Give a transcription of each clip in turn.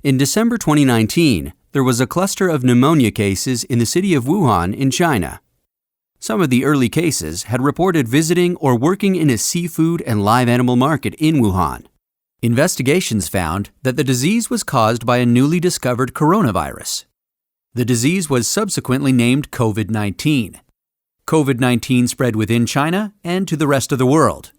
In December 2019, there was a cluster of pneumonia cases in the city of Wuhan in China. Some of the early cases had reported visiting or working in a seafood and live animal market in Wuhan. Investigations found that the disease was caused by a newly discovered coronavirus. The disease was subsequently named COVID-19. COVID-19 spread within China and to the rest of the world.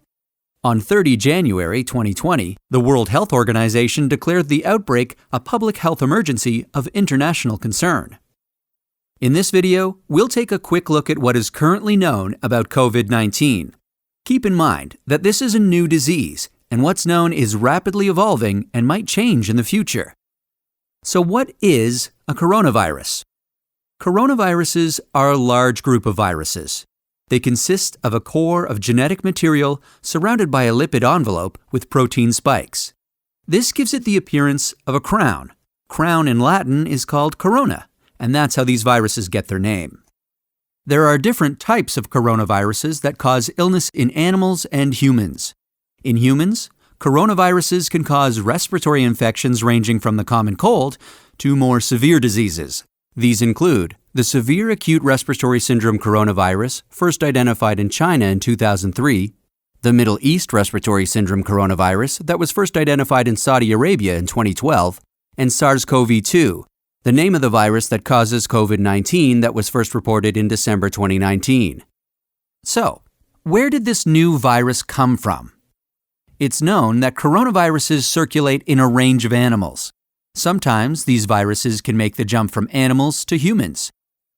On 30 January 2020, the World Health Organization declared the outbreak a public health emergency of international concern. In this video, we'll take a quick look at what is currently known about COVID-19. Keep in mind that this is a new disease, and what's known is rapidly evolving and might change in the future. So what is a coronavirus? Coronaviruses are a large group of viruses. They consist of a core of genetic material surrounded by a lipid envelope with protein spikes. This gives it the appearance of a crown. Crown in Latin is called corona, and that's how these viruses get their name. There are different types of coronaviruses that cause illness in animals and humans. In humans, coronaviruses can cause respiratory infections ranging from the common cold to more severe diseases. These include the severe acute respiratory syndrome coronavirus, first identified in China in 2003, the Middle East respiratory syndrome coronavirus that was first identified in Saudi Arabia in 2012, and SARS-CoV-2, the name of the virus that causes COVID-19 that was first reported in December 2019. So, where did this new virus come from? It's known that coronaviruses circulate in a range of animals. Sometimes these viruses can make the jump from animals to humans.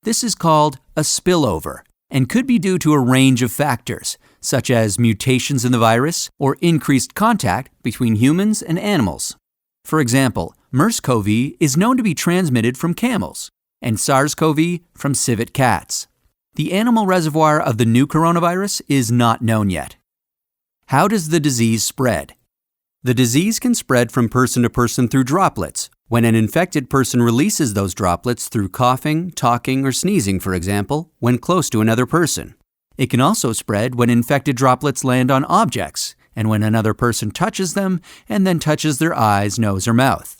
This is called a spillover and could be due to a range of factors, such as mutations in the virus or increased contact between humans and animals. For example, MERS-CoV is known to be transmitted from camels, and SARS-CoV from civet cats. The animal reservoir of the new coronavirus is not known yet. How does the disease spread? The disease can spread from person to person through droplets, when an infected person releases those droplets through coughing, talking, or sneezing, for example, when close to another person. It can also spread when infected droplets land on objects, and when another person touches them and then touches their eyes, nose, or mouth.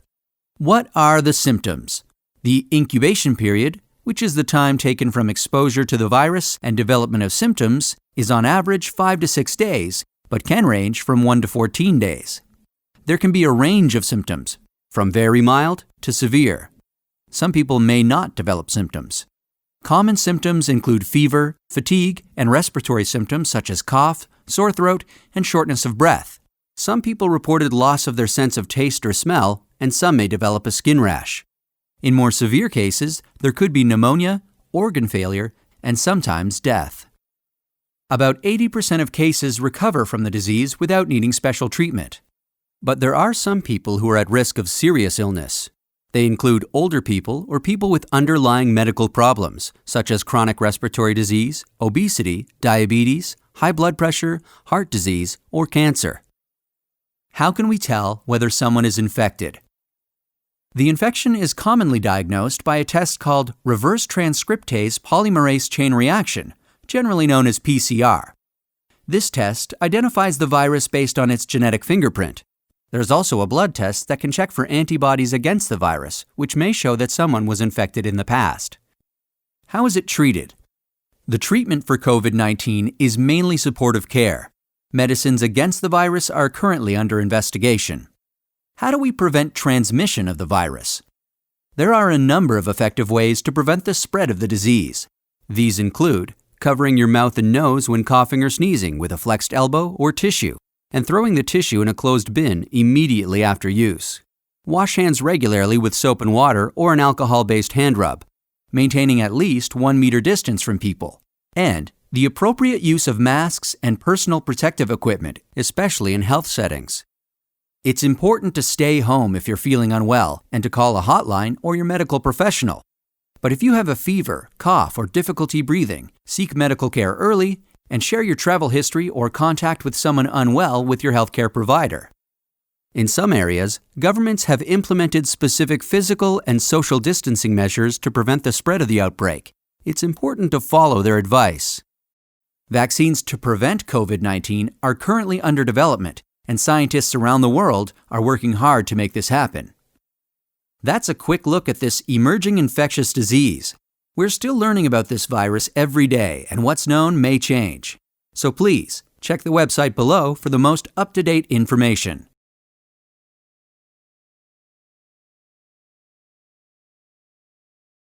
What are the symptoms? The incubation period, which is the time taken from exposure to the virus and development of symptoms, is on average 5 to 6 days, but can range from 1 to 14 days. There can be a range of symptoms, from very mild to severe. Some people may not develop symptoms. Common symptoms include fever, fatigue, and respiratory symptoms such as cough, sore throat, and shortness of breath. Some people reported loss of their sense of taste or smell, and some may develop a skin rash. In more severe cases, there could be pneumonia, organ failure, and sometimes death. About 80% of cases recover from the disease without needing special treatment. But there are some people who are at risk of serious illness. They include older people or people with underlying medical problems, such as chronic respiratory disease, obesity, diabetes, high blood pressure, heart disease, or cancer. How can we tell whether someone is infected? The infection is commonly diagnosed by a test called reverse transcriptase polymerase chain reaction, generally known as PCR. This test identifies the virus based on its genetic fingerprint. There's also a blood test that can check for antibodies against the virus, which may show that someone was infected in the past. How is it treated? The treatment for COVID-19 is mainly supportive care. Medicines against the virus are currently under investigation. How do we prevent transmission of the virus? There are a number of effective ways to prevent the spread of the disease. These include covering your mouth and nose when coughing or sneezing with a flexed elbow or tissue, and throwing the tissue in a closed bin immediately after use. Wash hands regularly with soap and water or an alcohol-based hand rub, maintaining at least 1 meter distance from people, and the appropriate use of masks and personal protective equipment, especially in health settings. It's important to stay home if you're feeling unwell and to call a hotline or your medical professional. But if you have a fever, cough, or difficulty breathing, seek medical care early and share your travel history or contact with someone unwell with your healthcare provider. In some areas, governments have implemented specific physical and social distancing measures to prevent the spread of the outbreak. It's important to follow their advice. Vaccines to prevent COVID-19 are currently under development, and scientists around the world are working hard to make this happen. That's a quick look at this emerging infectious disease. We're still learning about this virus every day, and what's known may change. So please, check the website below for the most up-to-date information.